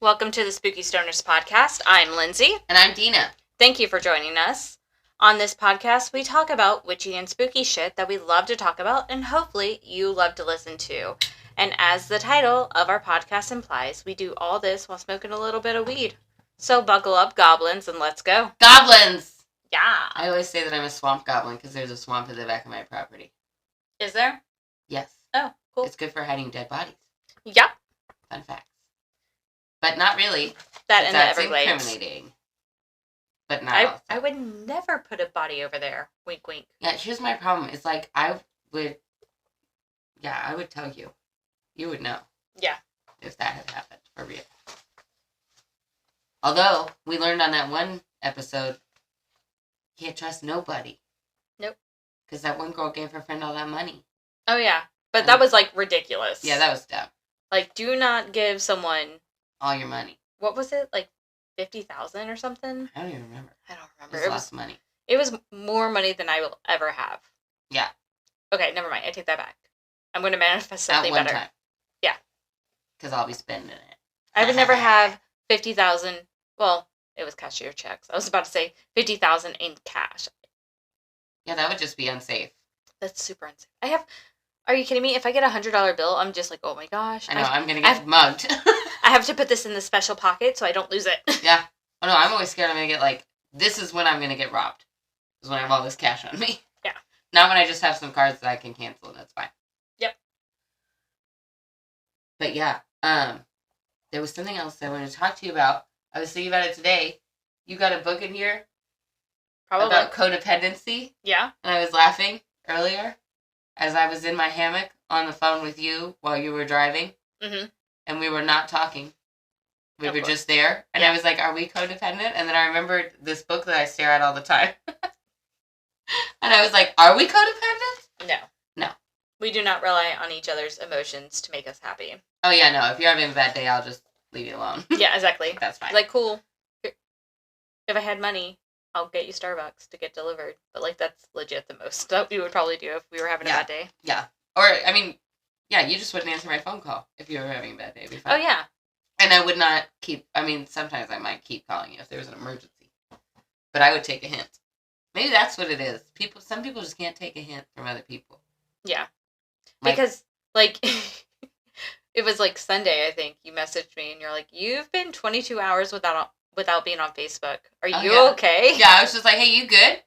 Welcome to the Spooky Stonerzzz Podcast. I'm Lindsey. And I'm Denah. Thank you for joining us. On this podcast, we talk about witchy and spooky shit that we love to talk about, and hopefully you love to listen to. And as the title of our podcast implies, we do all this while smoking a little bit of weed. So buckle up, goblins, and let's go. Goblins! Yeah. I always say that I'm a swamp goblin because there's a swamp at the back of my property. Is there? Yes. Oh, cool. It's good for hiding dead bodies. Yep. Fun facts. But not really. That in the That's Everglades. incriminating. But not I would never put a body over there. Wink, wink. Yeah, here's my problem. It's like I would tell you. You would know. Yeah. If that had happened. For real. Although, we learned on that one episode, you can't trust nobody. Nope. Because that one girl gave her friend all that money. Oh, yeah. But that was, like, ridiculous. Yeah, that was dumb. Like, do not give someone... all your money. What was it? Like, 50,000 or something? I don't even remember. I don't remember. It was lots of money. It was more money than I will ever have. Yeah. Okay, never mind. I take that back. I'm going to manifest something better. Time. Yeah. Because I'll be spending it. I would never have 50,000. Well, it was cashier checks. I was about to say 50,000 in cash. Yeah, that would just be unsafe. That's super unsafe. Are you kidding me? If I get $100 bill, I'm just like, oh my gosh. I know, I'm going to get mugged. I have to put this in the special pocket so I don't lose it. Yeah. Oh no, I'm always scared I'm going to get this is when I'm going to get robbed. Is when I have all this cash on me. Yeah. Not when I just have some cards that I can cancel and that's fine. Yep. But yeah, there was something else I wanted to talk to you about. I was thinking about it today. You got a book in here? Probably. About codependency? Yeah. And I was laughing earlier as I was in my hammock on the phone with you while you were driving. Mm-hmm. And we were not talking. We Of were course. just there. And I was like, are we codependent? And then I remembered this book that I stare at all the time. And I was like, are we codependent? No. No. We do not rely on each other's emotions to make us happy. Oh, yeah, no. If you're having a bad day, I'll just leave you alone. Yeah, exactly. That's fine. Like, cool. If I had money, I'll get you Starbucks to get delivered. But, like, that's legit the most that we would probably do if we were having a bad day. Yeah. Or, I mean, yeah, you just wouldn't answer my phone call if you were having a bad day. It'd be fine. Oh, yeah. And I would not sometimes I might keep calling you if there was an emergency. But I would take a hint. Maybe that's what it is. Some people just can't take a hint from other people. Yeah. Because, like, it was, like, Sunday, I think. You messaged me, and you're like, you've been 22 hours without being on Facebook. Are you okay? Yeah, I was just like, hey, you good?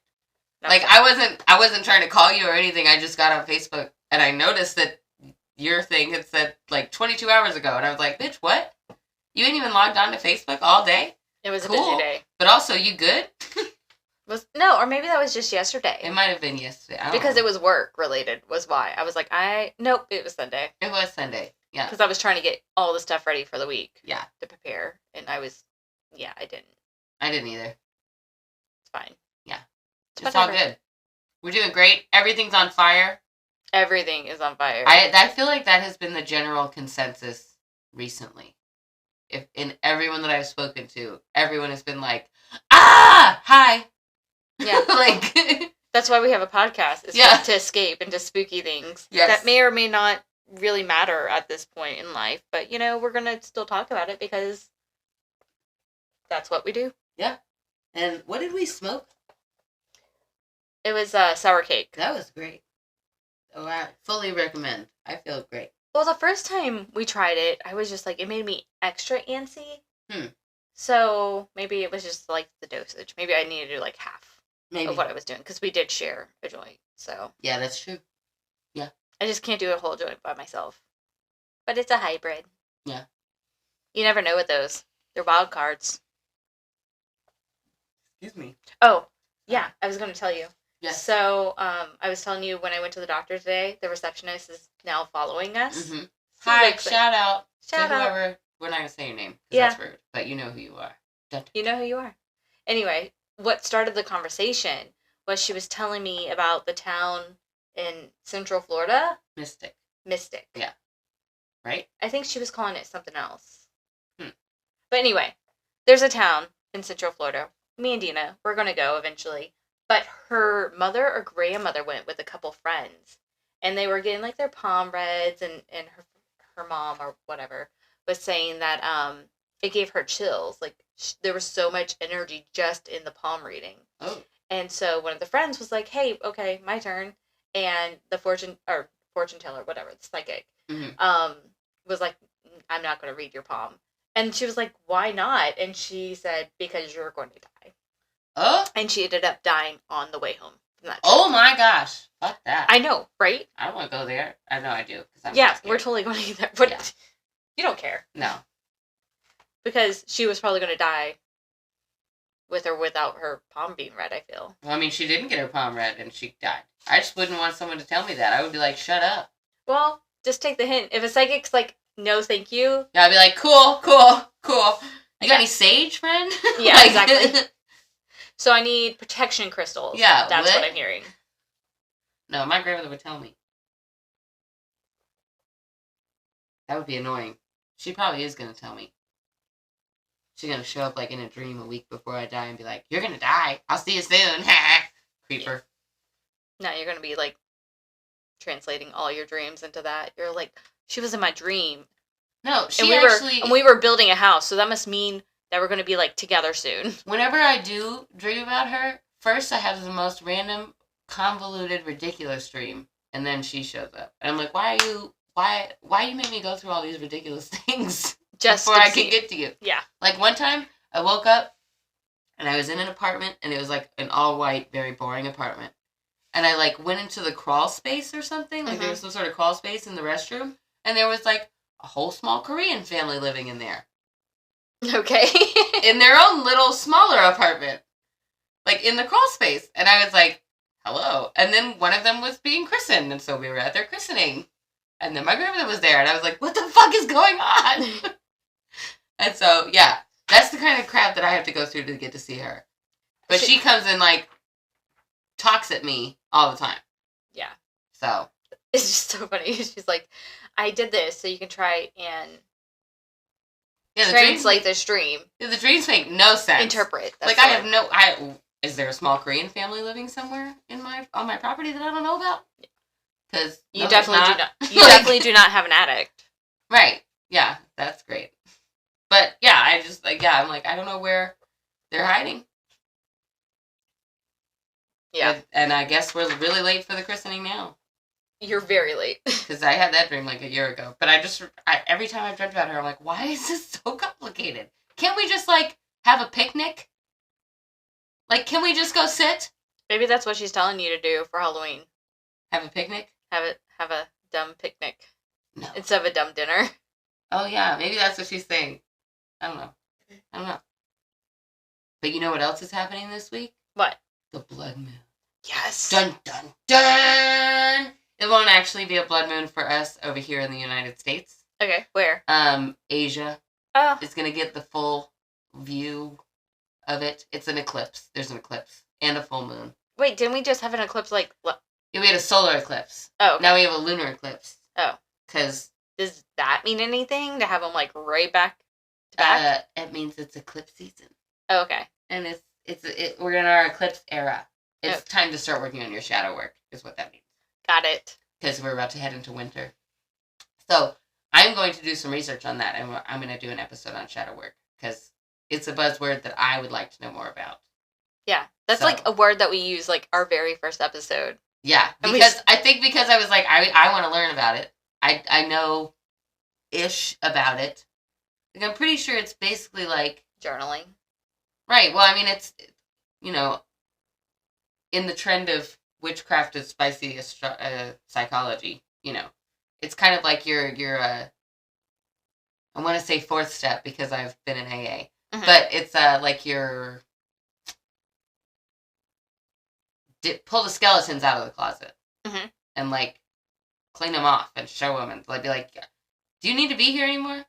I wasn't trying to call you or anything. I just got on Facebook, and I noticed that your thing had said, 22 hours ago. And I was like, bitch, what? You ain't even logged on to Facebook all day? It was cool. A busy day. But also, you good? No, or maybe that was just yesterday. It might have been yesterday. Because it was work related was why. I was like, nope, it was Sunday. It was Sunday, yeah. Because I was trying to get all the stuff ready for the week. Yeah. To prepare. And I didn't. I didn't either. It's fine. Yeah. It's all good. We're doing great. Everything's on fire. Everything is on fire. I feel like that has been the general consensus recently. If in everyone that I've spoken to, everyone has been like, hi. Yeah. That's why we have a podcast. It's to escape into spooky things. Yes. That may or may not really matter at this point in life. But, we're going to still talk about it because that's what we do. Yeah. And what did we smoke? It was sour cake. That was great. Oh, I fully recommend. I feel great. Well, the first time we tried it, I was just like, it made me extra antsy. Hmm. So maybe it was just like the dosage. Maybe I needed to do like half of what I was doing because we did share a joint. So yeah, that's true. Yeah. I just can't do a whole joint by myself. But it's a hybrid. Yeah. You never know with those. They're wild cards. Excuse me. Oh, yeah. I was going to tell you. Yes. So, I was telling you when I went to the doctor today, the receptionist is now following us. Mm-hmm. Hi, shout out to whoever. Out. We're not going to say your name because that's rude, but you know who you are. You know who you are. Anyway, what started the conversation was she was telling me about the town in Central Florida. Mystic. Yeah. Right? I think she was calling it something else. But anyway, there's a town in Central Florida. Me and Denah, we're going to go eventually. But her mother or grandmother went with a couple friends. And they were getting like their palm reds and her mom or whatever was saying that it gave her chills. Like, there was so much energy just in the palm reading. Oh. And so one of the friends was like, hey, okay, my turn. And the fortune teller, whatever, the psychic, was like, I'm not going to read your palm. And she was like, why not? And she said, because you're going to die. Oh. And she ended up dying on the way home from that trip. Oh my gosh. Fuck that. I know, right? I don't want to go there. I know I do. Yeah, we're totally going to get there. But yeah. You don't care. No. Because she was probably going to die with or without her palm being read, I feel. Well, I mean, she didn't get her palm read and she died. I just wouldn't want someone to tell me that. I would be like, shut up. Well, just take the hint. If a psychic's like, no, thank you. Yeah, I'd be like, cool. You got any sage, friend? Yeah, like, exactly. So I need protection crystals. Yeah, that's what I'm hearing. No, my grandmother would tell me. That would be annoying. She probably is going to tell me. She's going to show up like in a dream a week before I die and be like, you're going to die. I'll see you soon. Creeper. No, you're going to be like translating all your dreams into that. You're like, she was in my dream. No, we were building a house, so that must mean that we're going to be like together soon. Whenever I do dream about her, first I have the most random, convoluted, ridiculous dream, and then she shows up. And I'm like, why you make me go through all these ridiculous things just before I can get to you? Yeah. Like one time, I woke up, and I was in an apartment, and it was like an all-white, very boring apartment. And I like went into the crawl space or something, like there was some sort of crawl space in the restroom, and there was like a whole small Korean family living in there. Okay. In their own little smaller apartment. Like in the crawl space. And I was like, hello. And then one of them was being christened. And so we were at their christening. And then my grandmother was there. And I was like, what the fuck is going on? And so, yeah. That's the kind of crap that I have to go through to get to see her. But she comes and like talks at me all the time. Yeah. So. It's just so funny. She's like, I did this so you can try and translate this dream. Yeah, the dreams make no sense. Interpret. Like is there a small Korean family living somewhere on my property that I don't know about? Because you definitely do not have an addict. Right. Yeah, that's great. But yeah, I'm like, I don't know where they're hiding. Yeah. And I guess we're really late for the christening now. You're very late. Because I had that dream like a year ago. But every time I've dreamt about her, I'm like, why is this so complicated? Can't we just, like, have a picnic? Like, can we just go sit? Maybe that's what she's telling you to do for Halloween. Have a picnic? Have a dumb picnic. No. Instead of a dumb dinner. Oh, yeah. Maybe that's what she's saying. I don't know. But you know what else is happening this week? What? The blood moon. Yes. Dun, dun, dun! It won't actually be a blood moon for us over here in the United States. Okay, where? Asia. Oh. Is going to get the full view of it. It's an eclipse. There's an eclipse. And a full moon. Wait, didn't we just have an eclipse like... Yeah, we had a solar eclipse. Oh, okay. Now we have a lunar eclipse. Oh. Because... Does that mean anything? To have them, like, right back to back? It means it's eclipse season. Oh, okay. And we're in our eclipse era. It's time to start working on your shadow work, is what that means. Got it. Because we're about to head into winter. So, I'm going to do some research on that, and I'm going to do an episode on shadow work. Because it's a buzzword that I would like to know more about. Yeah. That's like a word that we use, like, our very first episode. Yeah. Because I was like, I want to learn about it. I know-ish about it. Like, I'm pretty sure it's basically like... Journaling. Right. Well, I mean, it's, in the trend of witchcraft is spicy psychology, It's kind of like your I want to say fourth step because I've been in AA. Mm-hmm. But it's like your... pull the skeletons out of the closet. Mm-hmm. And, like, clean them off and show them and, like, be like, do you need to be here anymore?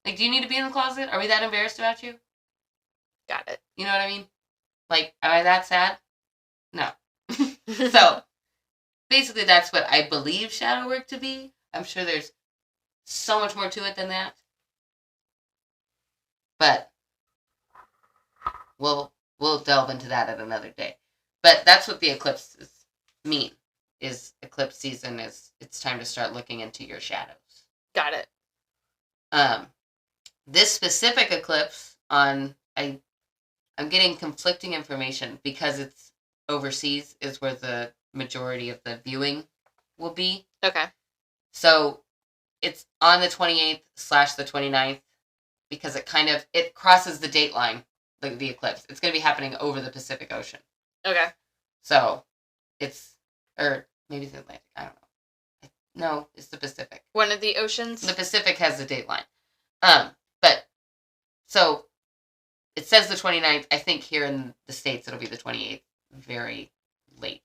Like, do you need to be in the closet? Are we that embarrassed about you? Got it. You know what I mean? Like, am I that sad? No. So, basically that's what I believe shadow work to be. I'm sure there's so much more to it than that. But we'll delve into that at another day. But that's what the eclipses mean. Is eclipse season is it's time to start looking into your shadows. Got it. this specific eclipse I'm getting conflicting information because it's overseas is where the majority of the viewing will be. Okay. So it's on the 28th / the 29th because it crosses the date line, the eclipse. It's going to be happening over the Pacific Ocean. Okay. So or maybe the Atlantic. I don't know. No, it's the Pacific. One of the oceans? The Pacific has the date line. But, so, it says the 29th. I think here in the States it'll be the 28th. Very late.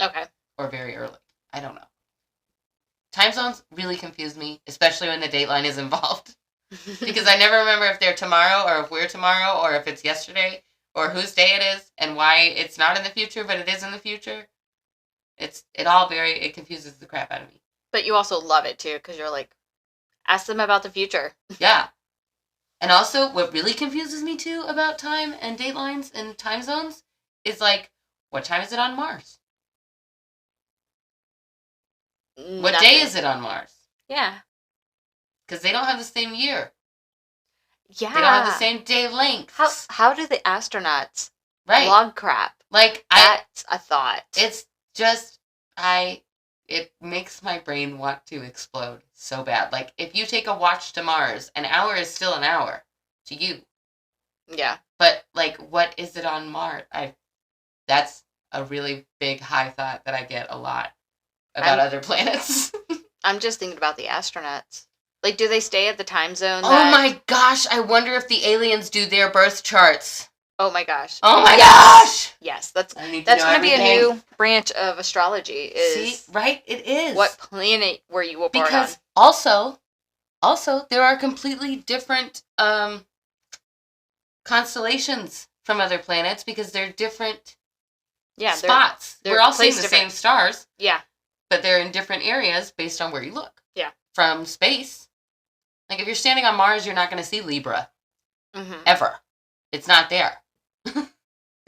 Okay. Or very early. I don't know. Time zones really confuse me, especially when the date line is involved. Because I never remember if they're tomorrow, or if we're tomorrow, or if it's yesterday, or whose day it is, and why it's not in the future, but it is in the future. It confuses the crap out of me. But you also love it, too, because you're like, ask them about the future. Yeah. And also, what really confuses me, too, about time and datelines and time zones is, like, what time is it on Mars? What day is it on Mars? Yeah. Because they don't have the same year. Yeah. They don't have the same day lengths. How do the astronauts log crap? Like, that's a thought. It's just, it makes my brain want to explode so bad. Like, if you take a watch to Mars, an hour is still an hour to you. Yeah. But, like, what is it on Mars? That's a really big high thought that I get a lot about other planets. I'm just thinking about the astronauts. Like, do they stay at the time zone? Oh my gosh, I wonder if the aliens do their birth charts. Oh my gosh. Oh my gosh! Yes, that's going to be a new branch of astrology. See, right? It is. What planet were you born on? Because also, there are completely different constellations from other planets because they're different spots. We're all seeing the same stars. Yeah. But they're in different areas based on where you look. Yeah. From space. Like, if you're standing on Mars, you're not going to see Libra. Mm-hmm. Ever. It's not there.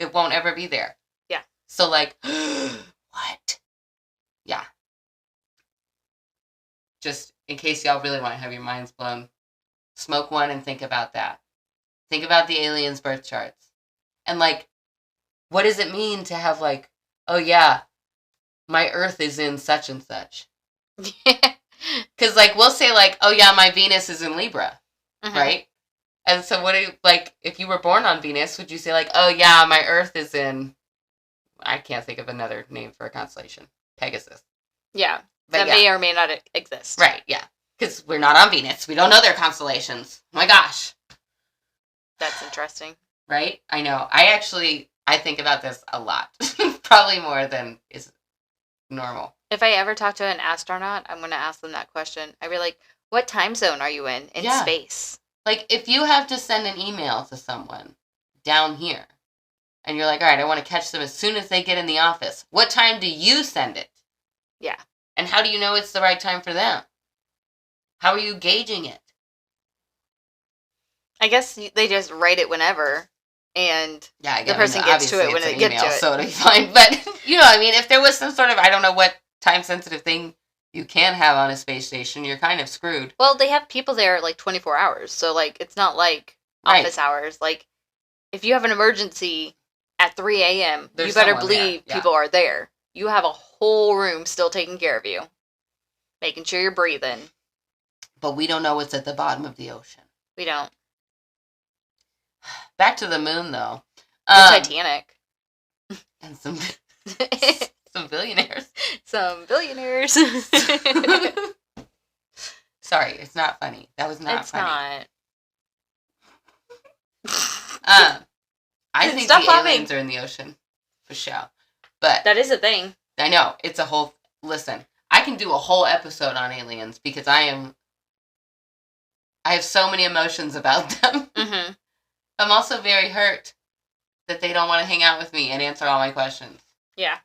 It won't ever be there. Yeah. So, like, what? Yeah. Just in case y'all really want to have your minds blown, smoke one and think about that. Think about the aliens' birth charts. And, like, what does it mean to have, like, oh, yeah, my Earth is in such and such? Because, like, we'll say, like, oh, yeah, my Venus is in Libra, right? And so what do you, like, if you were born on Venus, would you say, like, oh, yeah, my Earth is in, I can't think of another name for a constellation, Pegasus. Yeah, but that may or may not exist. Right, yeah, because we're not on Venus. We don't know their constellations. Oh, my gosh. That's interesting. Right? I know. I think about this a lot. Probably more than is normal. If I ever talk to an astronaut, I'm going to ask them that question. I'd be like, what time zone are you in space? Like, if you have to send an email to someone down here, and you're like, all right, I want to catch them as soon as they get in the office, what time do you send it? Yeah. And how do you know it's the right time for them? How are you gauging it? I guess they just write it whenever, and the person gets to it when they get to it. So it'll be fine. But, you know what I mean? If there was some sort of, I don't know what time-sensitive thing you can have on a space station, you're kind of screwed. Well, they have people there, like, 24 hours. So, like, it's not like office hours. Like, if you have an emergency at 3 a.m., you better believe people are there. You have a whole room still taking care of you. Making sure you're breathing. But we don't know what's at the bottom of the ocean. We don't. Back to the moon, though. The Titanic. And some billionaires. Some billionaires. Sorry, it's not funny. That was not funny. It's not. I think the aliens are in the ocean. For sure. But that is a thing. I know. It's a whole... Listen, I can do a whole episode on aliens because I have so many emotions about them. Mm-hmm. I'm also very hurt that they don't want to hang out with me and answer all my questions. Yeah.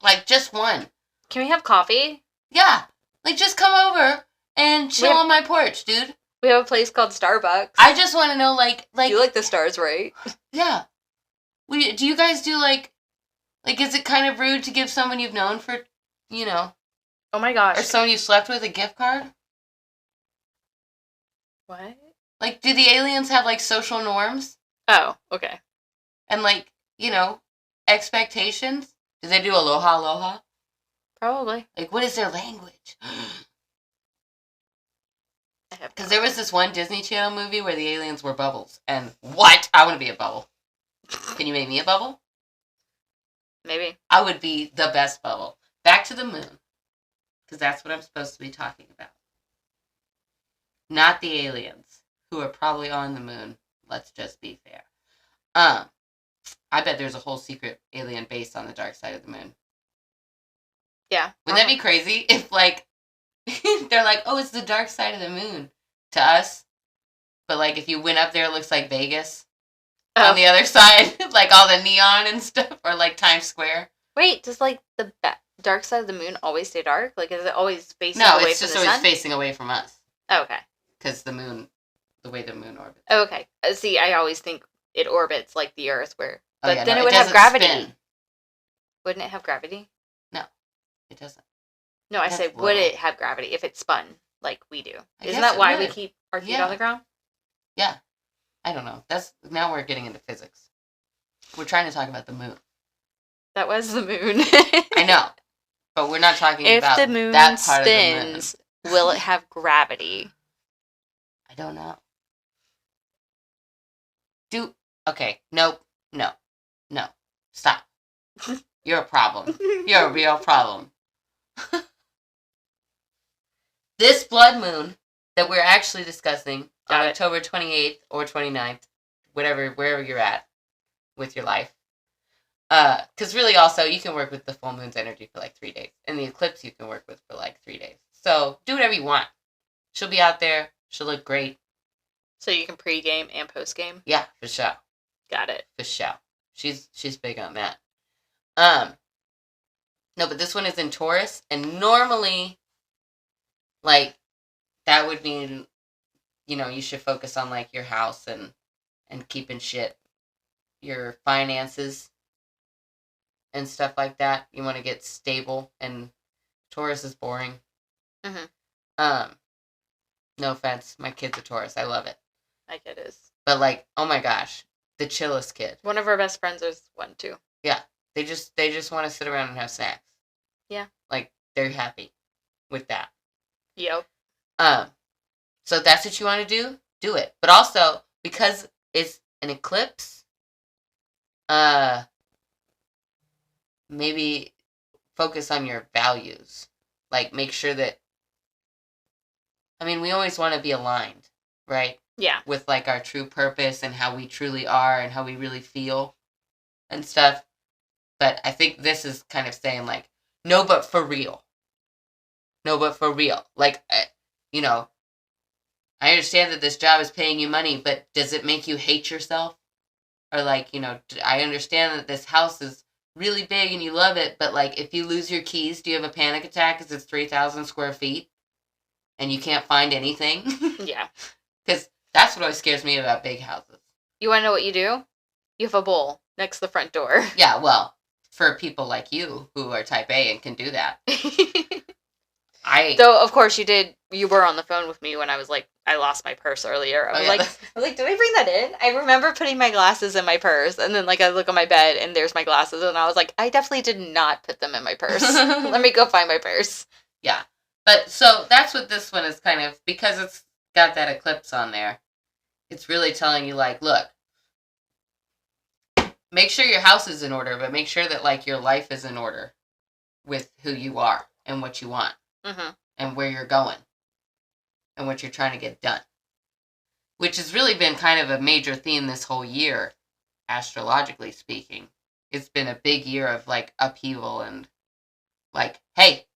Like, just one. Can we have coffee? Yeah. Like, just come over and chill on my porch, dude. We have a place called Starbucks. I just want to know, like... You like the stars, right? Yeah. Do you guys do, like, is it kind of rude to give someone you've known for, you know... Oh my gosh. Or someone you slept with a gift card? What? Like, do the aliens have, like, social norms? Oh, okay. And, like, expectations? Do they do aloha aloha? Probably. Like, what is their language? Because there was this one Disney Channel movie where the aliens were bubbles. And what? I want to be a bubble. Can you make me a bubble? Maybe. I would be the best bubble. Back to the moon. Because that's what I'm supposed to be talking about. Not the aliens, who are probably on the moon. Let's just be fair. I bet there's a whole secret alien base on the dark side of the moon. Yeah. Wouldn't that be crazy if, like, they're like, oh, it's the dark side of the moon to us. But, like, if you went up there, it looks like Vegas. On the other side, like all the neon and stuff, or like Times Square. Wait, does, like, the dark side of the moon always stay dark? Like, is it always facing away from the sun? No, it's just always facing away from us. Oh, okay. Because the way the moon orbits. Oh, okay. See, I always think it orbits like the Earth, but then no, it would have gravity. Spin. Wouldn't it have gravity? No, it doesn't. No, I say, would it have gravity if it spun like we do? Isn't that why we keep our feet on the ground? Yeah. I don't know. Now we're getting into physics. We're trying to talk about the moon. That was the moon. I know. But we're not talking about the moon that part spins, of the moon. Will it have gravity? I don't know. Okay. Nope. No. Stop. You're a problem. You're a real problem. This blood moon that we're actually discussing on October 28th or 29th, wherever you're at with your life. Because really also, you can work with the full moon's energy for like 3 days. And the eclipse you can work with for like 3 days. So, do whatever you want. She'll be out there. She'll look great. So you can pre-game and post-game? Yeah, for sure. Got it. For sure. She's big on that. No, but this one is in Taurus. And normally, like, that would mean, you should focus on, like, your house and keeping shit. Your finances and stuff like that. You want to get stable. And Taurus is boring. Mm-hmm. No offense. My kid's a Taurus. I love it. My kid is. But, like, oh my gosh. The chillest kid. One of our best friends is one, too. Yeah. They just want to sit around and have snacks. Yeah. Like, they're happy with that. Yep. So if that's what you want to do it. But also, because it's an eclipse, maybe focus on your values. Like, make sure that, we always want to be aligned, right? Yeah. With, like, our true purpose and how we truly are and how we really feel and stuff. But I think this is kind of saying, like, no, but for real. No, but for real. Like, I understand that this job is paying you money, but does it make you hate yourself? Or, like, I understand that this house is really big and you love it, but, like, if you lose your keys, do you have a panic attack because it's 3,000 square feet and you can't find anything? Yeah. Because that's what always scares me about big houses. You want to know what you do? You have a bowl next to the front door. Yeah, well, for people like you who are type A and can do that. Though, of course, you were on the phone with me when I was like, I lost my purse earlier. I was like, did I bring that in? I remember putting my glasses in my purse, and then, like, I look on my bed, and there's my glasses, and I was like, I definitely did not put them in my purse. Let me go find my purse. Yeah. But, so, that's what this one is kind of, because it's got that eclipse on there, it's really telling you, like, look, make sure your house is in order, but make sure that, like, your life is in order with who you are and what you want. Mm-hmm. And where you're going. And what you're trying to get done. Which has really been kind of a major theme this whole year, astrologically speaking. It's been a big year of, like, upheaval and, like, hey.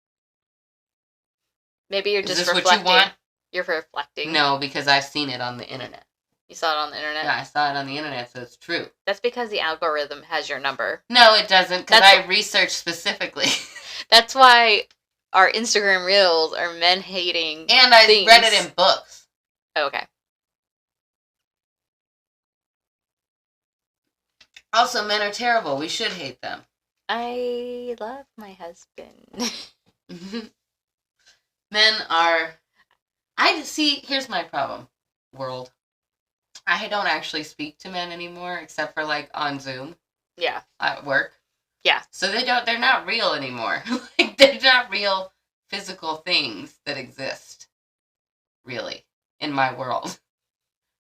Maybe you're just reflecting. What you want? You're reflecting. No, because I've seen it on the internet. You saw it on the internet? Yeah, I saw it on the internet, so it's true. That's because the algorithm has your number. No, it doesn't, because I researched specifically. That's why our Instagram reels are men hating and I read it in books. Oh, okay. Also, men are terrible. We should hate them. I love my husband. Men are... here's my problem, world. I don't actually speak to men anymore, except for, like, on Zoom. Yeah. At work. Yeah. So they're not real anymore. Like, they're not real physical things that exist, really, in my world.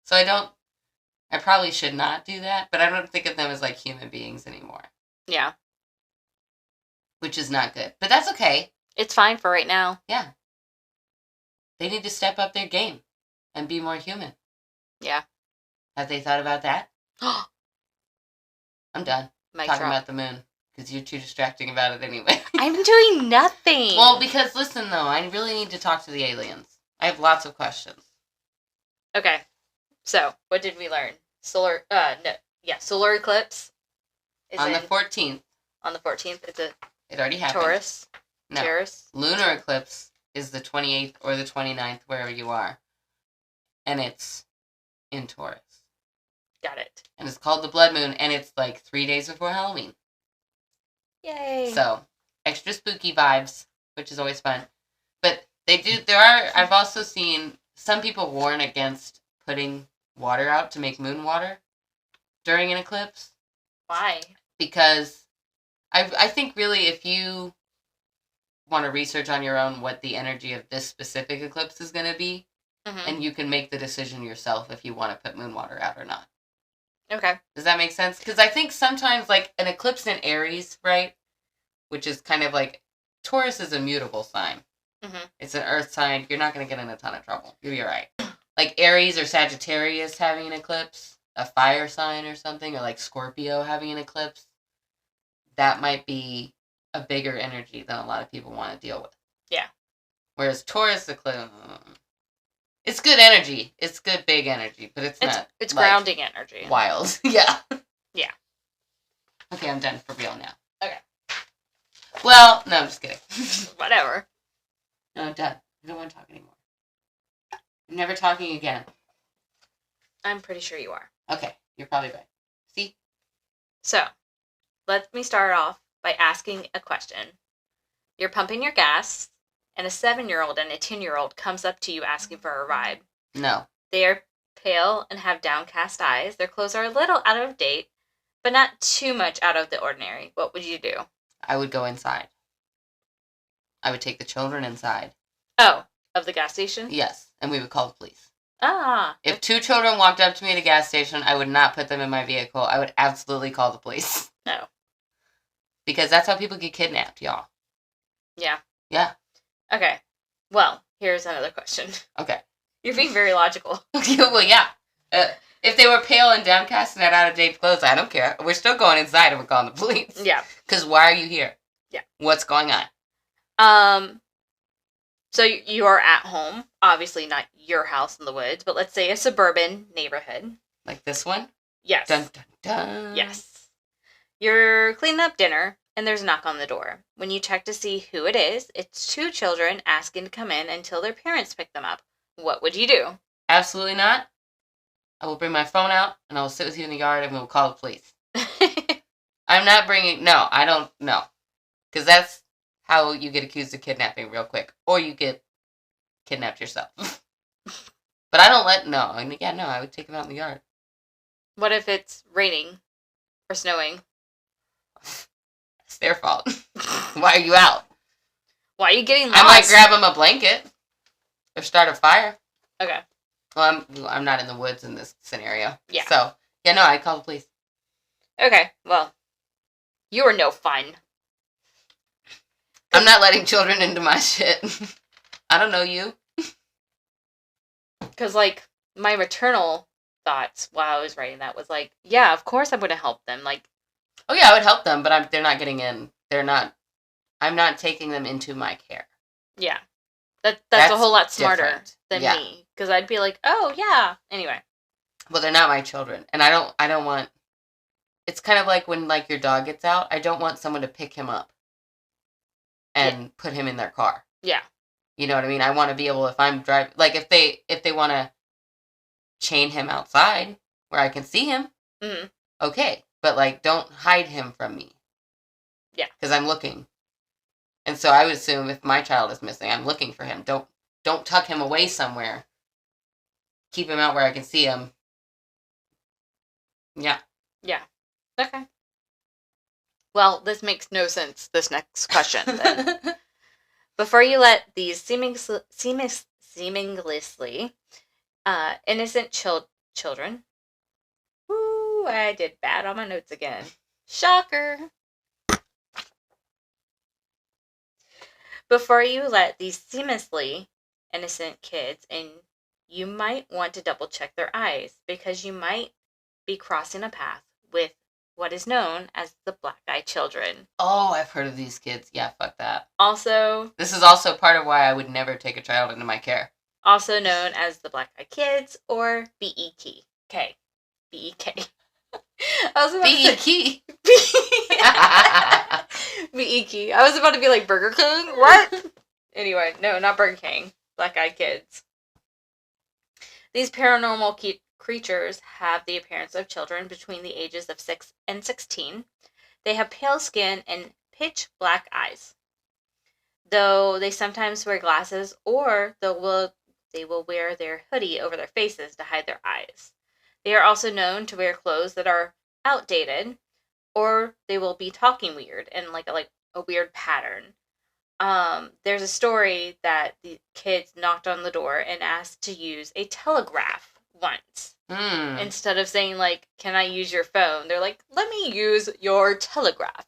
So I probably should not do that, but I don't think of them as, like, human beings anymore. Yeah. Which is not good. But that's okay. It's fine for right now. Yeah. They need to step up their game and be more human. Yeah. Have they thought about that? I'm done talking about the moon, because you're too distracting about it anyway. I'm doing nothing. Well, because, listen, though, I really need to talk to the aliens. I have lots of questions. Okay. So, what did we learn? Solar eclipse. On the 14th. On the 14th, It already happened. Taurus. No. Taurus. Lunar eclipse is the 28th or the 29th, wherever you are. And it's in Taurus. Got it. And it's called the blood moon, and it's like 3 days before Halloween. Yay. So, extra spooky vibes, which is always fun. But I've also seen some people warn against putting water out to make moon water during an eclipse. Why? Because I think really if you want to research on your own what the energy of this specific eclipse is going to be, and you can make the decision yourself if you want to put moon water out or not. Okay. Does that make sense? Because I think sometimes, like, an eclipse in Aries, right? Which is kind of like, Taurus is a mutable sign. It's an earth sign. You're not going to get in a ton of trouble. You'll be all right. Like Aries or Sagittarius having an eclipse, a fire sign or something, or like Scorpio having an eclipse, that might be a bigger energy than a lot of people want to deal with. Yeah. Whereas Taurus eclipse, it's good energy. It's good big energy, but it's not. It's like, grounding energy. Wild. Yeah. Yeah. Okay, I'm done for real now. Okay. Well, no, I'm just kidding. Whatever. No, I'm done. I don't want to talk anymore. I'm never talking again. I'm pretty sure you are. Okay, you're probably right. See? So, let me start off by asking a question. You're pumping your gas, and a 7-year-old and a 10-year-old comes up to you asking for a ride. No. They are pale and have downcast eyes. Their clothes are a little out of date, but not too much out of the ordinary. What would you do? I would go inside. I would take the children inside. Oh, of the gas station? Yes, and we would call the police. Ah. If 2 children walked up to me at a gas station, I would not put them in my vehicle. I would absolutely call the police. No. Because that's how people get kidnapped, y'all. Yeah. Yeah. Okay. Well, here's another question. Okay. You're being very logical. Well, yeah. If they were pale and downcast and had out-of-date clothes, I don't care. We're still going inside and we're calling the police. Yeah. Because why are you here? Yeah. What's going on? So you are at home. Obviously not your house in the woods, but let's say a suburban neighborhood. Like this one? Yes. Dun, dun, dun. Yes. You're cleaning up dinner, and there's a knock on the door. When you check to see who it is, it's 2 children asking to come in until their parents pick them up. What would you do? Absolutely not. I will bring my phone out, and I will sit with you in the yard, and we will call the police. I'm not bringing... No, I don't... No. Because that's how you get accused of kidnapping real quick. Or you get kidnapped yourself. But I don't let... No. Yeah, no, I would take them out in the yard. What if it's raining or snowing? It's their fault. Why are you out? Why are you getting lost? I might grab them a blanket. Or start a fire. Okay. Well, I'm not in the woods in this scenario. Yeah. So, yeah, no, I'd call the police. Okay, well, you are no fun. I'm not letting children into my shit. I don't know you. Because, like, my maternal thoughts while I was writing that was like, yeah, of course I'm going to help them. Like, oh, yeah, I would help them, but they're not getting in. I'm not taking them into my care. Yeah. That's a whole lot smarter different. than me. Because I'd be like, oh, yeah. Anyway. Well, they're not my children. And I don't want... It's kind of like when, like, your dog gets out. I don't want someone to pick him up and put him in their car. Yeah. You know what I mean? I want to be able, if I'm driving... Like, if they want to chain him outside where I can see him, okay. But, like, don't hide him from me. Yeah. Because I'm looking. And so I would assume if my child is missing, I'm looking for him. Don't tuck him away somewhere. Keep him out where I can see him. Yeah. Yeah. Okay. Well, this makes no sense, this next question, then. Before you let these seemingly innocent children... Woo, I did bad on my notes again. Shocker. Before you let these seemingly innocent kids in, you might want to double check their eyes, because you might be crossing a path with what is known as the black-eyed children. Oh, I've heard of these kids. Yeah, fuck that. Also... This is also part of why I would never take a child into my care. Also known as the black-eyed kids, or B.E.K. B.E.K. I was about B.E.K. B.E.K. I was about to be like Burger King. What? Anyway, no, not Burger King. Black-eyed kids. These paranormal creatures have the appearance of children between the ages of 6 and 16. They have pale skin and pitch black eyes. Though they sometimes wear glasses, or they will wear their hoodie over their faces to hide their eyes. They are also known to wear clothes that are outdated, or they will be talking weird in like a weird pattern. There's a story that the kids knocked on the door and asked to use a telegraph once. Instead of saying, like, can I use your phone? They're like, let me use your telegraph.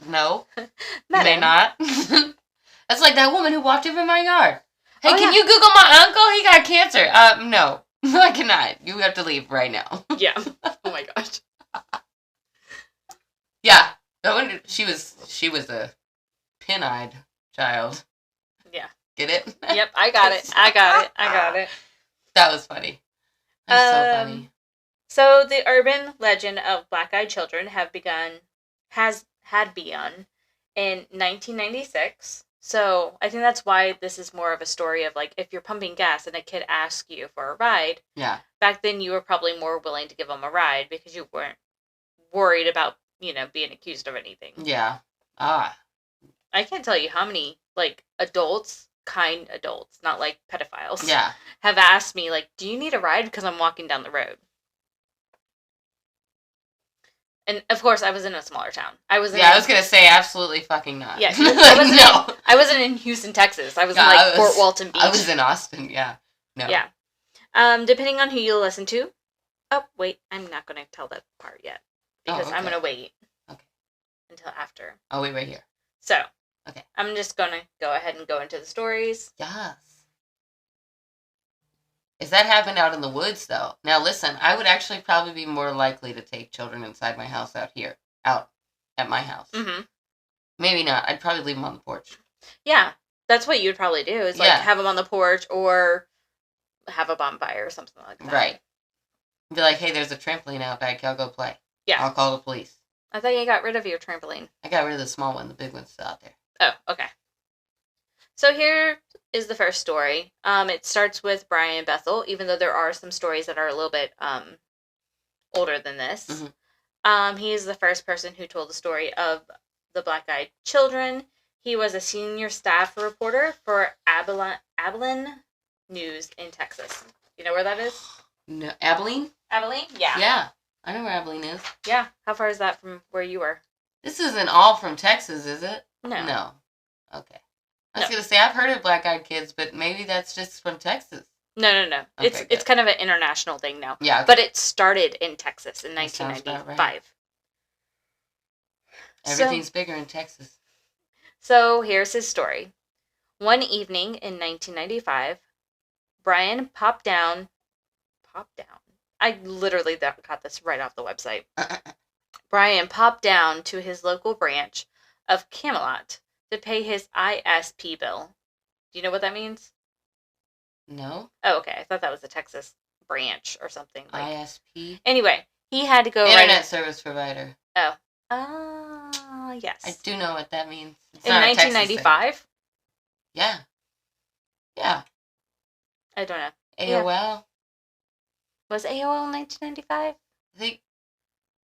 No. You may not. That's like that woman who walked over my yard. Hey, can you Google my uncle? He got cancer. No. I cannot. You have to leave right now. Yeah. Oh my gosh. Yeah. That one, she was a pin-eyed child. Yeah. Get it? Yep, I got it. That was funny. That's so funny. So the urban legend of black-eyed children had begun in 1996. So I think that's why this is more of a story of, like, if you're pumping gas and a kid asks you for a ride. Yeah. Back then you were probably more willing to give them a ride because you weren't worried about, being accused of anything. Yeah. I can't tell you how many, like, kind adults, not like pedophiles. Yeah. Have asked me, like, do you need a ride? Because I'm walking down the road. And, of course, I was in a smaller town. I was going to say absolutely fucking not. Yeah. No. I wasn't in Houston, Texas. I was in, like, Fort Walton Beach. I was in Austin, yeah. No. Yeah. Depending on who you listen to. Oh, wait. I'm not going to tell that part yet. Because I'm going to wait. Okay. Until after. I'll wait right here. So. Okay. I'm just going to go ahead and go into the stories. Yes. If that happened out in the woods, though. Now, listen, I would actually probably be more likely to take children inside my house out at my house. Mm-hmm. Maybe not. I'd probably leave them on the porch. Yeah. That's what you'd probably do, is, like, have them on the porch or have a bonfire or something like that. Right. Be like, hey, there's a trampoline out back. Y'all go play. Yeah. I'll call the police. I thought you got rid of your trampoline. I got rid of the small one. The big one's still out there. Oh, okay. So here is the first story. It starts with Brian Bethel, even though there are some stories that are a little bit older than this. Mm-hmm. He is the first person who told the story of the black-eyed children. He was a senior staff reporter for Abilene News in Texas. You know where that is? No, Abilene? Abilene? Yeah. Yeah. I know where Abilene is. Yeah. How far is that from where you were? This isn't all from Texas, is it? No. No. Okay. I was going to say, I've heard of black-eyed kids, but maybe that's just from Texas. No. Okay, it's kind of an international thing now. Yeah. Okay. But it started in Texas in 1995. Right. Everything's bigger in Texas. So here's his story. One evening in 1995, Brian popped down. I literally got this right off the website. Brian popped down to his local branch of Camelot to pay his ISP bill. Do you know what that means? No. Oh, okay. I thought that was a Texas branch or something. Like... ISP? Anyway, he had to go Internet service provider. Oh. Yes. I do know what that means. It's in 1995? Yeah. I don't know. AOL? Yeah. Was AOL in 1995? I think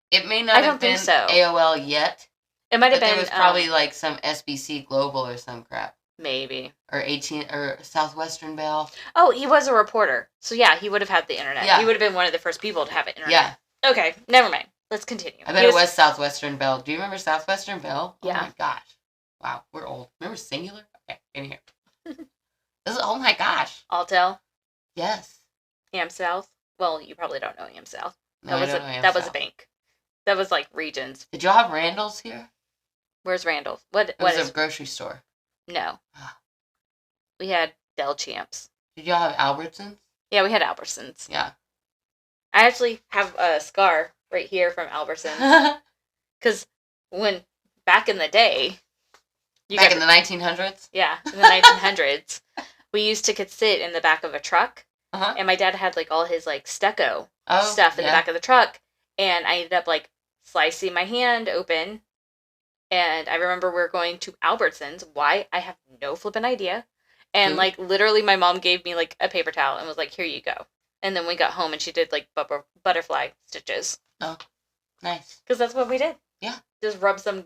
it may not have been AOL yet. It might have been. There was probably like some SBC Global or some crap. Maybe. Or or Southwestern Bell. Oh, he was a reporter. So yeah, he would have had the internet. Yeah. He would have been one of the first people to have internet. Yeah. Okay, never mind. Let's continue. I bet it was Southwestern Bell. Do you remember Southwestern Bell? Yeah. Oh my gosh. Wow, we're old. Remember Singular? Okay, in here. Oh my gosh. Altel? Yes. Am South? Well, you probably don't know Am South. No, I don't know Am That was South. a bank. That was like Regions. Did y'all have Randall's here? Where's Randall's? What It was is a grocery store. No. We had Del Champs. Did y'all have Albertsons? Yeah, we had Albertsons. Yeah. I actually have a scar right here from Albertsons. Because back in the day... in the 1900s? Yeah, in the 1900s. We used to sit in the back of a truck. Uh-huh. And my dad had like all his like stucco stuff in the back of the truck. And I ended up like slicing my hand open. And I remember we were going to Albertsons. Why? I have no flippin' idea. And like literally my mom gave me like a paper towel and was like, here you go. And then we got home and she did like butterfly stitches. Oh, nice. Because that's what we did. Yeah. Just rub some.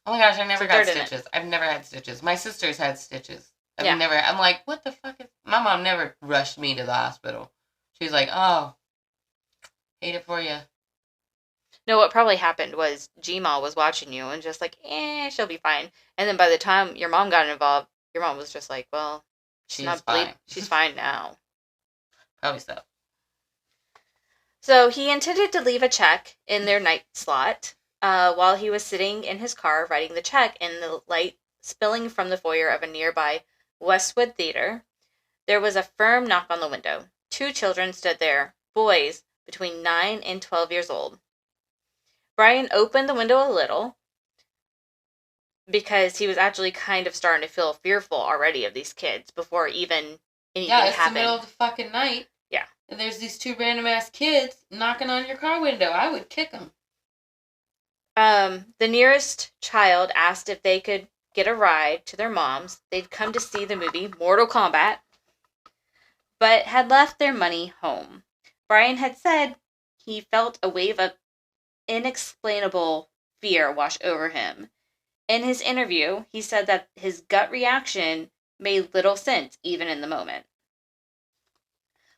Oh my gosh, I never got stitches. I've never had stitches. My sisters had stitches. I'm like, what the fuck is... My mom never rushed me to the hospital. She was like, oh, hate it for you. No, what probably happened was Gma was watching you and just like, she'll be fine. And then by the time your mom got involved, your mom was just like, well, she's not bleeding. She's fine now. Probably so. So he intended to leave a check in their night slot while he was sitting in his car writing the check in the light spilling from the foyer of a nearby Westwood Theater. There was a firm knock on the window. 2 children stood there, boys between 9 and 12 years old. Brian opened the window a little because he was actually kind of starting to feel fearful already of these kids before even anything happened. Yeah, it's the middle of the fucking night. Yeah. And there's these 2 random-ass kids knocking on your car window. I would kick them. The nearest child asked if they could get a ride to their mom's. They'd come to see the movie Mortal Kombat, but had left their money home. Brian had said he felt a wave of inexplainable fear wash over him. In his interview, he said that his gut reaction made little sense even in the moment.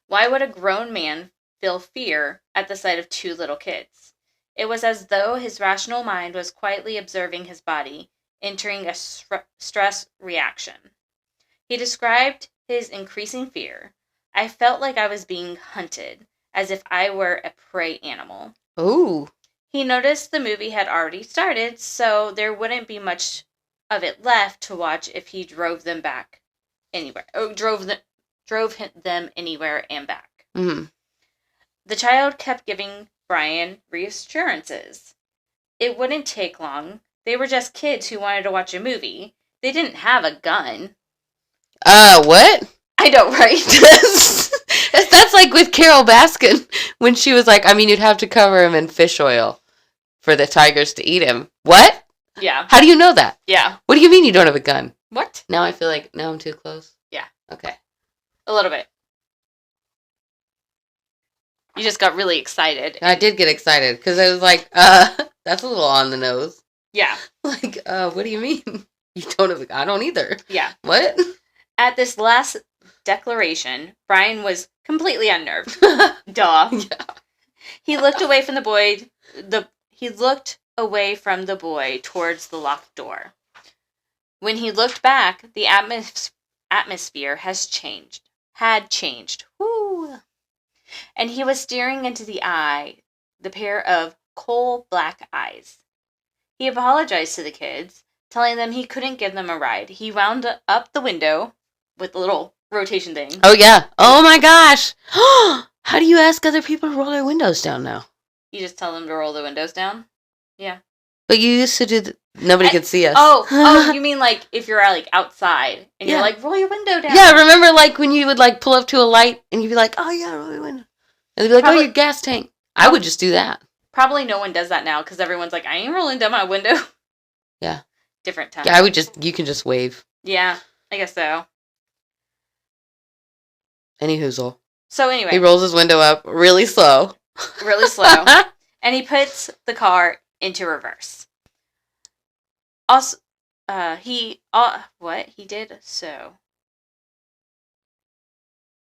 Why would a grown man feel fear at the sight of 2 little kids? It was as though his rational mind was quietly observing his body entering a stress reaction. He described his increasing fear. I felt like I was being hunted, as if I were a prey animal. Ooh. He noticed the movie had already started, so there wouldn't be much of it left to watch if he drove them back anywhere. Or drove them anywhere and back. Mm-hmm. The child kept giving Brian reassurances. It wouldn't take long. They were just kids who wanted to watch a movie. They didn't have a gun. What? I know, right? That's like with Carol Baskin when she was like, I mean, you'd have to cover him in fish oil for the tigers to eat him. What? Yeah. How do you know that? Yeah. What do you mean you don't have a gun? What? Now I feel like, now I'm too close? Yeah. Okay. A little bit. You just got really excited. I did get excited because I was like, that's a little on the nose. Yeah. Like, what do you mean? You don't have a gun? I don't either. Yeah. What? At this last declaration, Brian was completely unnerved. Duh. Yeah. He looked away from the boy. He looked away from the boy towards the locked door. When he looked back, the atmosphere had changed. Woo. And he was staring into the pair of coal black eyes. He apologized to the kids, telling them he couldn't give them a ride. He wound up the window with the little rotation thing. Oh, yeah. Oh, my gosh. How do you ask other people to roll their windows down now? You just tell them to roll the windows down? Yeah. But you used to do... Nobody could see us. Oh, you mean like if you're like outside and you're like, roll your window down. Yeah, remember like when you would like pull up to a light and you'd be like, oh yeah, roll your window. And they'd be like, oh, your gas tank. I would just do that. Probably no one does that now because everyone's like, I ain't rolling down my window. Yeah. Different time. Yeah, you can just wave. Yeah, I guess so. Any hoozle. So anyway. He rolls his window up really slow. Really slow. And he puts the car into reverse. Also, he did so.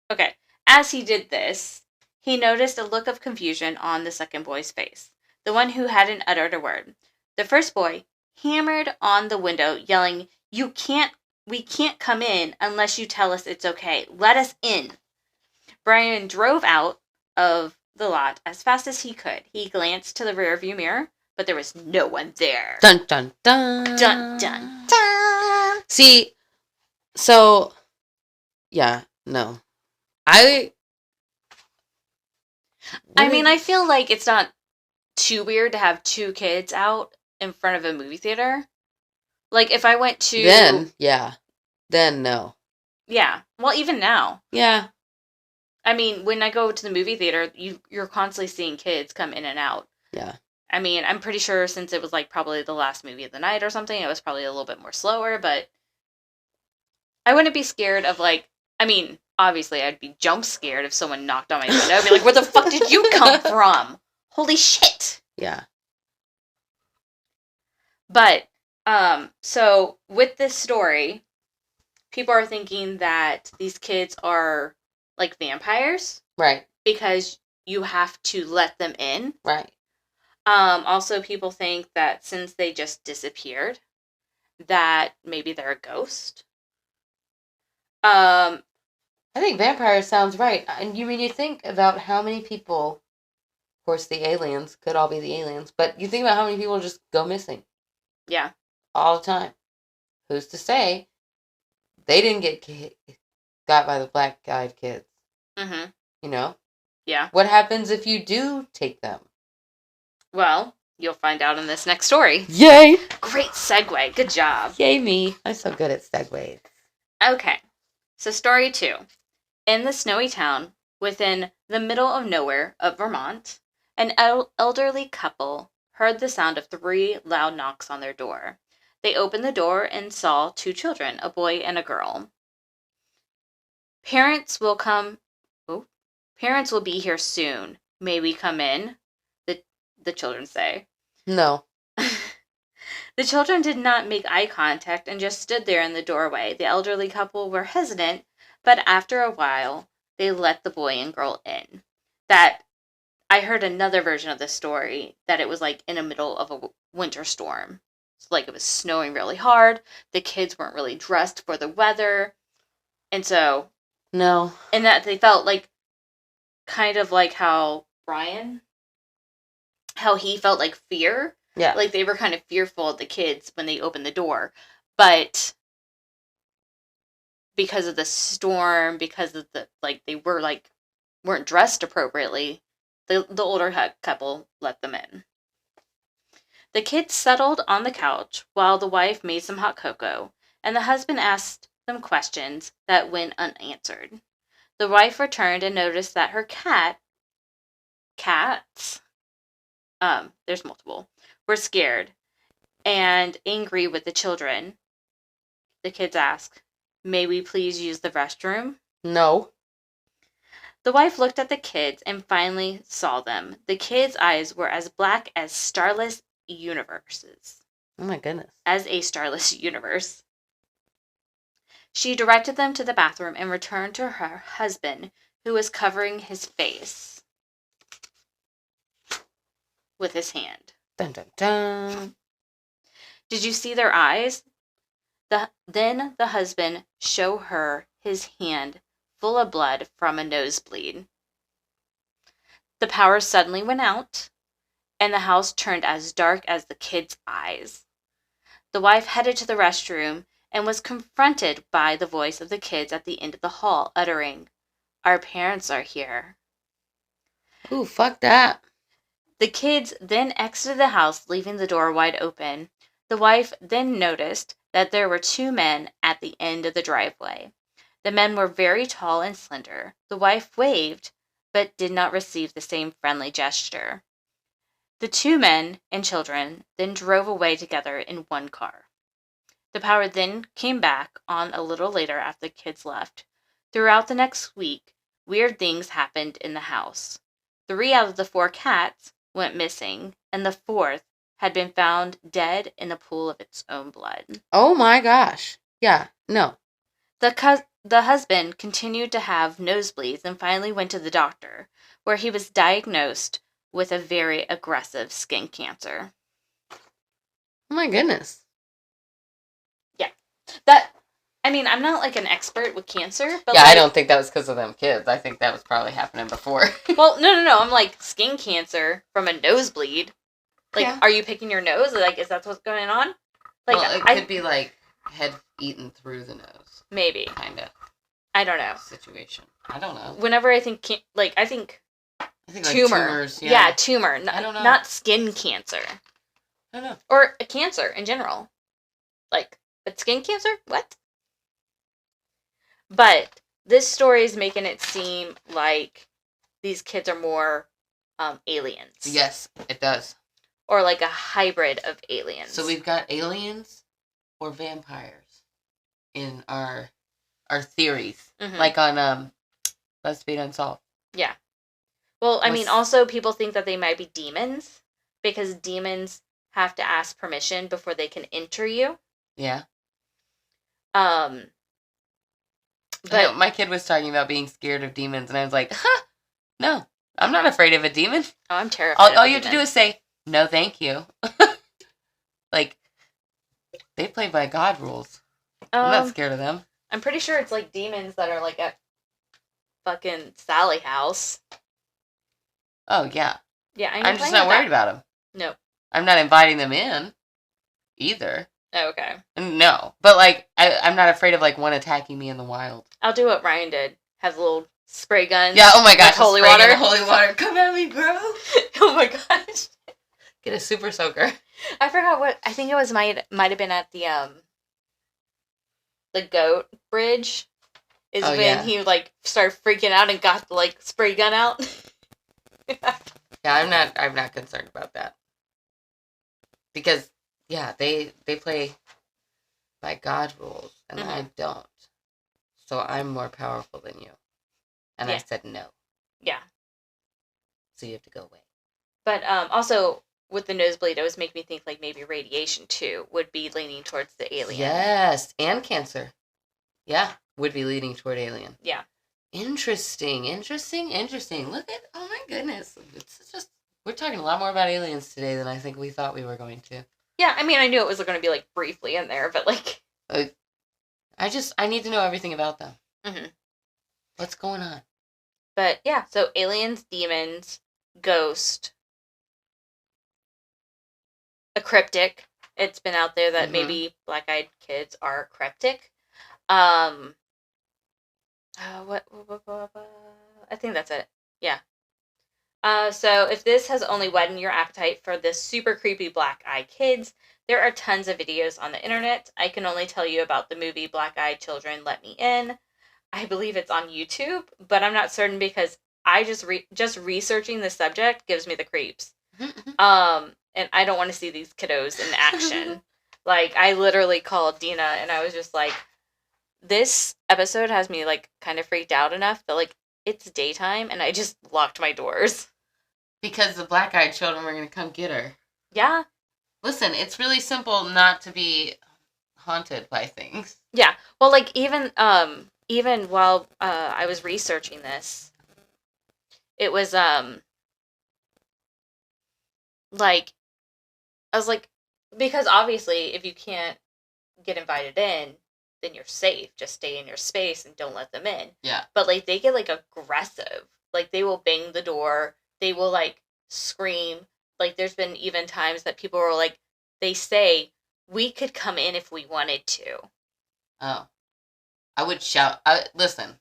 Okay. As he did this, he noticed a look of confusion on the second boy's face, the one who hadn't uttered a word. The first boy hammered on the window, yelling, we can't come in unless you tell us it's okay. Let us in. Brian drove out of the lot as fast as he could. He glanced to the rearview mirror, but there was no one there. Dun, dun, dun. Dun, dun, dun. See, so, yeah, no. I mean, I feel like it's not too weird to have two kids out in front of a movie theater. Like, if I went to... Then, yeah. Then, no. Yeah. Well, even now. Yeah. I mean, when I go to the movie theater, you're constantly seeing kids come in and out. Yeah. I mean, I'm pretty sure since it was, like, probably the last movie of the night or something, it was probably a little bit more slower, but I wouldn't be scared of, like... I mean, obviously, I'd be jump scared if someone knocked on my window. I'd be like, where the fuck did you come from? Holy shit! Yeah. But, so, with this story, people are thinking that these kids are, like, vampires. Right. Because you have to let them in. Right. Also, people think that since they just disappeared, that maybe they're a ghost. I think vampire sounds right. And you think about how many people, of course the aliens, could all be the aliens, but you think about how many people just go missing. Yeah. All the time. Who's to say they didn't get got by the black-eyed kids? Mm-hmm. You know? Yeah. What happens if you do take them? Well, you'll find out in this next story. Yay! Great segue. Good job. Yay me. I'm so good at segues. Okay. So story 2. In the snowy town, within the middle of nowhere of Vermont, an elderly couple heard the sound of 3 loud knocks on their door. They opened the door and saw 2 children, a boy and a girl. Parents will be here soon. May we come in? The children say. No. The children did not make eye contact and just stood there in the doorway. The elderly couple were hesitant, but after a while, they let the boy and girl in. That I heard another version of this story that it was like in the middle of a winter storm. So like it was snowing really hard. The kids weren't really dressed for the weather. And so... No. And that they felt like kind of like how Brian, how he felt like fear. Yeah. Like they were kind of fearful of the kids when they opened the door. But because of the storm, because of the, like, they were like, weren't dressed appropriately, the older couple let them in. The kids settled on the couch while the wife made some hot cocoa, and the husband asked them questions that went unanswered. The wife returned and noticed that her cats, there's multiple, were scared and angry with the children. The kids asked, "May we please use the restroom?" No. The wife looked at the kids and finally saw them. The kids' eyes were as black as starless universes. Oh my goodness. As a starless universe. She directed them to the bathroom and returned to her husband, who was covering his face with his hand. Dun dun dun. Did you see their eyes? Then the husband showed her his hand full of blood from a nosebleed. The power suddenly went out, and the house turned as dark as the kids' eyes. The wife headed to the restroom and was confronted by the voice of the kids at the end of the hall, uttering, "Our parents are here." Ooh, fuck that. The kids then exited the house, leaving the door wide open. The wife then noticed that there were 2 men at the end of the driveway. The men were very tall and slender. The wife waved, but did not receive the same friendly gesture. The 2 men and children then drove away together in one car. The power then came back on a little later after the kids left. Throughout the next week, weird things happened in the house. 3 out of the 4 cats went missing, and the 4th had been found dead in a pool of its own blood. Oh my gosh. Yeah, no. The husband continued to have nosebleeds and finally went to the doctor, where he was diagnosed with a very aggressive skin cancer. Oh my goodness. Yeah. I'm not like an expert with cancer, but yeah, I don't think that was because of them kids. I think that was probably happening before. Well, no. I'm like, skin cancer from a nosebleed. Like, Yeah. Are you picking your nose? Like, is that what's going on? Like, well, it could be like head eaten through the nose. Maybe. Kind of. I don't know. Situation. I don't know. Whenever I think, I think like tumor. Tumors, yeah, tumor. I don't know. Not skin cancer. I don't know. Or a cancer in general. Like, but skin cancer? What? But this story is making it seem like these kids are more aliens. Yes, it does. Or like a hybrid of aliens. So we've got aliens or vampires in our theories. Mm-hmm. Like on BuzzFeed Unsolved. Yeah. Well, also people think that they might be demons because demons have to ask permission before they can enter you. Yeah. But my kid was talking about being scared of demons, and I was like, no, I'm not afraid of a demon. Oh, I'm terrified. All you have to do is say, no, thank you. Like, they play by God rules. I'm not scared of them. I'm pretty sure it's like demons that are like at fucking Sally house. Oh, yeah. Yeah, I'm just not worried about them. No. I'm not inviting them in either. Oh, okay. No. But, like, I'm not afraid of, like, one attacking me in the wild. I'll do what Ryan did. Have little spray guns. Yeah, oh my gosh. Holy water. Holy water. Come at me, bro. Oh my gosh. Get a super soaker. I forgot what, I think it was, might have been at the goat bridge. Is when he, like, started freaking out and got the, like, spray gun out. Yeah, I'm not concerned about that. Because, yeah, they play by God rules, and I don't. So I'm more powerful than you. And I said no. Yeah. So you have to go away. But also, with the nosebleed, it was making me think, like, maybe radiation, too, would be leaning towards the alien. Yes, and cancer. Yeah, would be leaning toward alien. Yeah. Interesting. Look at, oh my goodness. It's just, we're talking a lot more about aliens today than I think we thought we were going to. Yeah, I knew it was going to be, like, briefly in there, but, like... I need to know everything about them. Mm-hmm. What's going on? But, yeah, so aliens, demons, ghost, a cryptic. It's been out there that maybe black-eyed kids are cryptic. What? I think that's it. Yeah. So if this has only whetted your appetite for the super creepy black-eyed kids, there are tons of videos on the internet. I can only tell you about the movie Black-Eyed Children Let Me In. I believe it's on YouTube, but I'm not certain because I just researching the subject gives me the creeps. And I don't want to see these kiddos in action. Like, I literally called Denah and I was just like, this episode has me, like, kind of freaked out enough that, like, it's daytime and I just locked my doors. Because the black-eyed children were going to come get her. Yeah. Listen, it's really simple not to be haunted by things. Yeah. Well, like, even while I was researching this, it was, like, I was like, because obviously if you can't get invited in, then you're safe. Just stay in your space and don't let them in. Yeah. But, like, they get, like, aggressive. Like, they will bang the door. They will, like, scream. Like, there's been even times that people were like, they say, we could come in if we wanted to. Oh. I would shout. Listen.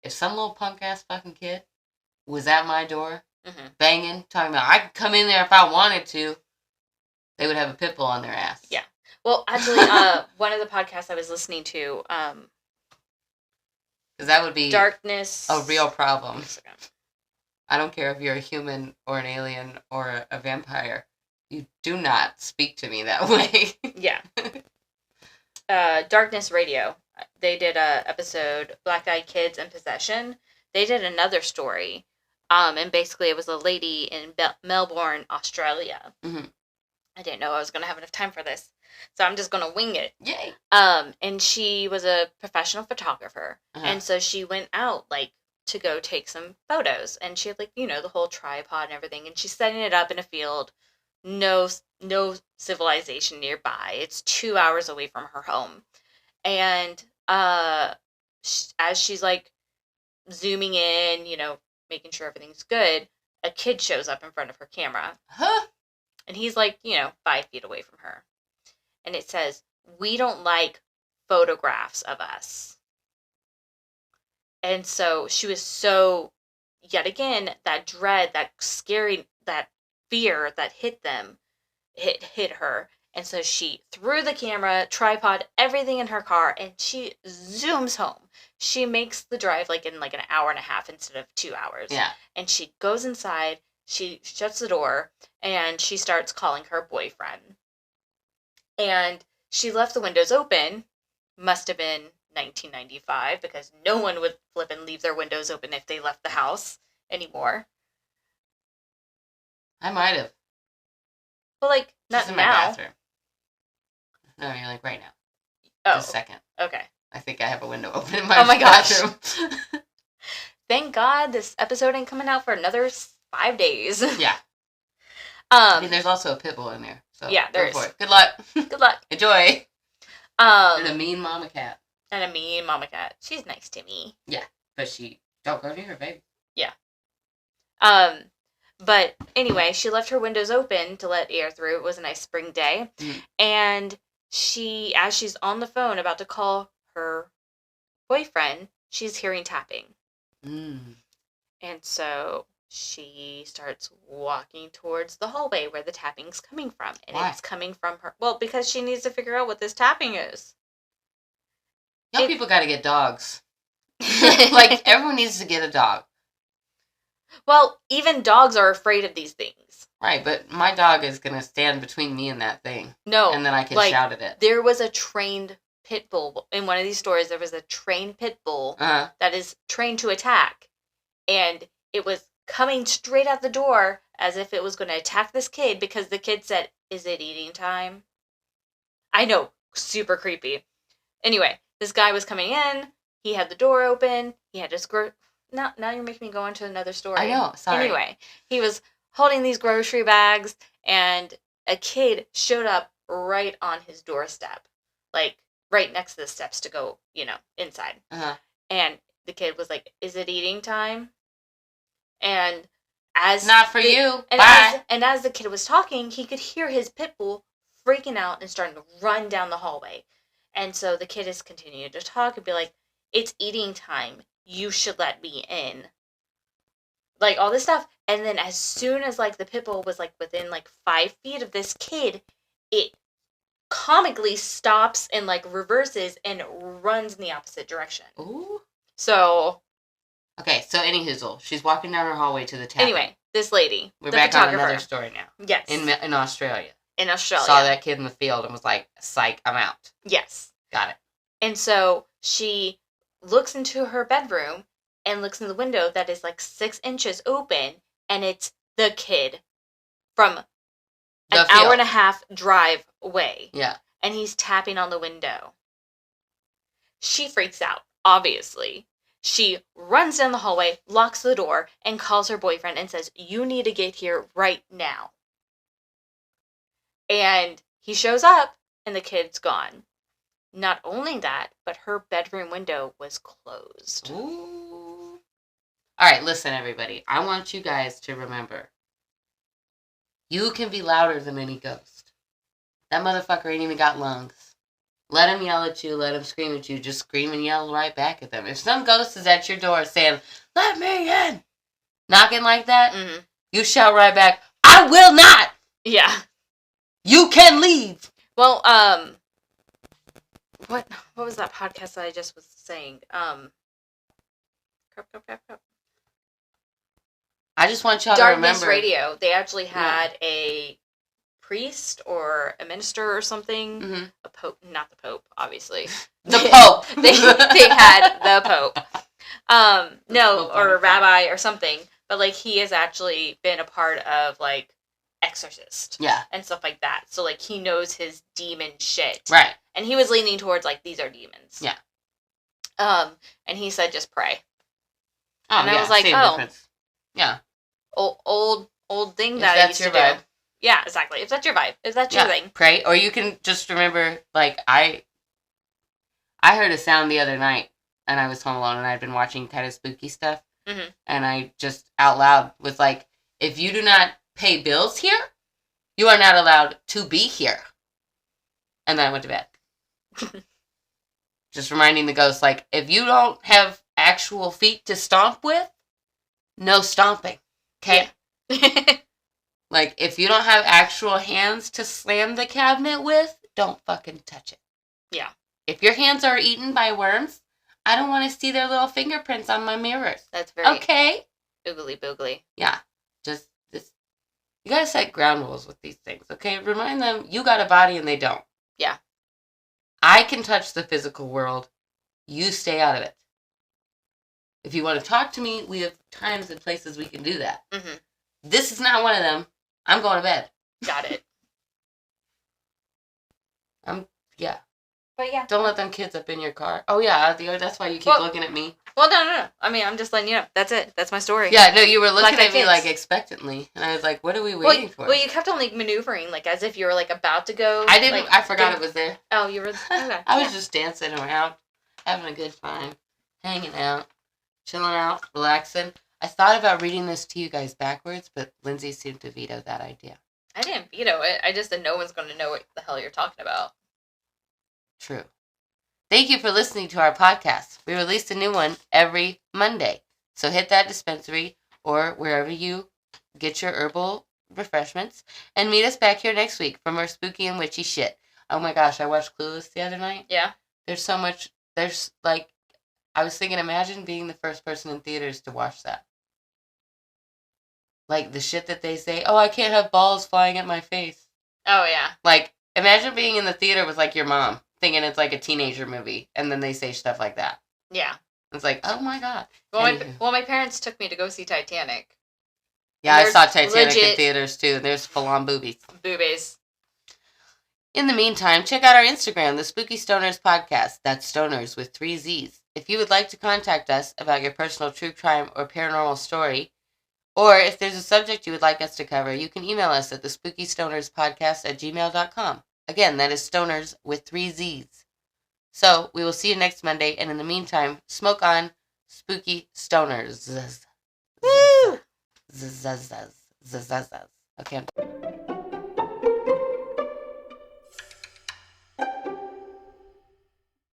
If some little punk-ass fucking kid was at my door, banging, talking about, I could come in there if I wanted to, they would have a pit bull on their ass. Yeah. Well, actually, one of the podcasts I was listening to, because that would be Darkness, a real problem. I don't care if you're a human or an alien or a vampire. You do not speak to me that way. Yeah. Darkness Radio. They did a episode, Black-Eyed Kids in Possession. They did another story. And basically it was a lady in Melbourne, Australia. Mm-hmm. I didn't know I was going to have enough time for this. So I'm just going to wing it. Yay. And she was a professional photographer. Uh-huh. And so she went out, like, to go take some photos. And she had, like, you know, the whole tripod and everything. And she's setting it up in a field. No civilization nearby. It's 2 hours away from her home. And as she's, like, zooming in, you know, making sure everything's good, a kid shows up in front of her camera. Huh? And he's, like, you know, 5 feet away from her. And it says, "We don't like photographs of us." And so she was so, yet again, that dread, that scary, that fear that hit them, hit her. And so she threw the camera, tripod, everything in her car, and she zooms home. She makes the drive, like, in, like, an hour and a half instead of 2 hours. Yeah. And she goes inside, she shuts the door, and she starts calling her boyfriend. And she left the windows open. Must have been 1995, because no one would flip and leave their windows open if they left the house anymore. I might have. Well, like, not Just in now. my bathroom. No, you're like right now. Oh, Just a second. okay. I think I have a window open in my gosh. bathroom. Thank God this episode ain't coming out for another 5 days. Yeah. I mean, there's also a pit bull in there. So yeah, there is. For it. Good luck. Good luck. Enjoy. And a mean mama cat. And a mean mama cat. She's nice to me. Yeah, but she don't go near her, baby. Yeah. But anyway, she left her windows open to let air through. It was a nice spring day. Mm. And she, as she's on the phone about to call her boyfriend, she's hearing tapping. Mm. And so she starts walking towards the hallway where the tapping's coming from. And Why? It's coming from her. Well, because she needs to figure out what this tapping is. Young people got to get dogs. Like, everyone needs to get a dog. Well, even dogs are afraid of these things. Right, but my dog is going to stand between me and that thing. No. And then I can like, shout at it. There was a trained pit bull. In one of these stories, there was a trained pit bull that is trained to attack. And it was coming straight out the door as if it was going to attack this kid because the kid said, "Is it eating time?" I know. Super creepy. Anyway, this guy was coming in. He had the door open. He had his... Now you're making me go into another story. I know, sorry. Anyway, he was holding these grocery bags, and a kid showed up right on his doorstep. Like, right next to the steps to go, you know, inside. Uh-huh. And the kid was like, "Is it eating time?" And as... Not for you. And Bye. as the kid was talking, he could hear his pit bull freaking out and starting to run down the hallway. And so the kid is continuing to talk and be like, "It's eating time. You should let me in." Like, all this stuff. And then as soon as, like, the pit bull was, like, within, like, 5 feet of this kid, it comically stops and, like, reverses and runs in the opposite direction. Ooh. So... Okay, so any hoozle. She's walking down her hallway to the tap. Anyway, this lady. We're the back on photographer. another story now. Yes. In Australia. In Australia. Saw that kid in the field and was like, "Psych, I'm out." Yes. Got it. And so she looks into her bedroom and looks in the window that is like 6 inches open, and it's the kid from an hour and a half drive away. Yeah. And he's tapping on the window. She freaks out, obviously. She runs down the hallway, locks the door, and calls her boyfriend and says, "You need to get here right now." And he shows up, and the kid's gone. Not only that, but her bedroom window was closed. Ooh. All right, listen, everybody. I want you guys to remember, you can be louder than any ghost. That motherfucker ain't even got lungs. Let him yell at you. Let him scream at you. Just scream and yell right back at them. If some ghost is at your door saying, "Let me in," knocking like that, you shout right back, "I will not." Yeah. You can leave. Well, what was that podcast that I just was saying? Crap. I just want y'all to Darkness remember. Radio. They actually had a priest or a minister or something. Mm-hmm. A pope, not the pope, obviously. The Pope. they had the pope. No, Pope or a rabbi or something. But like he has actually been a part of like Exorcist. Yeah. And stuff like that. So like he knows his demon shit. Right. And he was leaning towards like these are demons. Yeah. And he said just pray. and I was like, same difference. Yeah. Old thing If that I used to vibe. do. Yeah, exactly. If that's your vibe. If that's your thing. Pray. Or you can just remember, like, I heard a sound the other night, and I was home alone, and I'd been watching kind of spooky stuff, and I just out loud was like, if you do not pay bills here, you are not allowed to be here. And then I went to bed. Just reminding the ghost, like, if you don't have actual feet to stomp with, no stomping. Okay? Yeah. Like, if you don't have actual hands to slam the cabinet with, don't fucking touch it. Yeah. If your hands are eaten by worms, I don't want to see their little fingerprints on my mirrors. That's very... Okay? Oogly boogly. Yeah. Just, you gotta set ground rules with these things, okay? Remind them, you got a body and they don't. Yeah. I can touch the physical world. You stay out of it. If you want to talk to me, we have times and places we can do that. Mm-hmm. This is not one of them. I'm going to bed. Got it. Yeah. But yeah. Don't let them kids up in your car. Oh yeah, that's why you keep looking at me. Well, no. I mean, I'm just letting you know. That's it. That's my story. Yeah, no, you were looking at me like expectantly. And I was like, what are we waiting for? Well, you kept on like maneuvering, like as if you were like about to go. I didn't, I forgot it was there. Oh, you were, okay. I was just dancing around, having a good time, hanging out, chilling out, relaxing. I thought about reading this to you guys backwards, but Lindsay seemed to veto that idea. I didn't veto it. I just said no one's going to know what the hell you're talking about. True. Thank you for listening to our podcast. We release a new one every Monday. So hit that dispensary or wherever you get your herbal refreshments and meet us back here next week for more spooky and witchy shit. Oh my gosh, I watched Clueless the other night. Yeah. There's so much, I was thinking, imagine being the first person in theaters to watch that. Like, the shit that they say, oh, I can't have balls flying at my face. Oh, yeah. Like, imagine being in the theater with, like, your mom, thinking it's, like, a teenager movie, and then they say stuff like that. Yeah. It's like, oh, my God. Well, my parents took me to go see Titanic. Yeah, I saw Titanic in theaters, too, and there's full-on boobies. Boobies. In the meantime, check out our Instagram, the Spooky Stonerzzz Podcast. That's Stoners with 3 Z's. If you would like to contact us about your personal true crime or paranormal story, or if there's a subject you would like us to cover, you can email us at thespookystonerzpodcast@gmail.com. Again, that is Stoners with 3 Z's. So, we will see you next Monday, and in the meantime, smoke on, Spooky Stonerzzz. Woo! Okay, I'm done.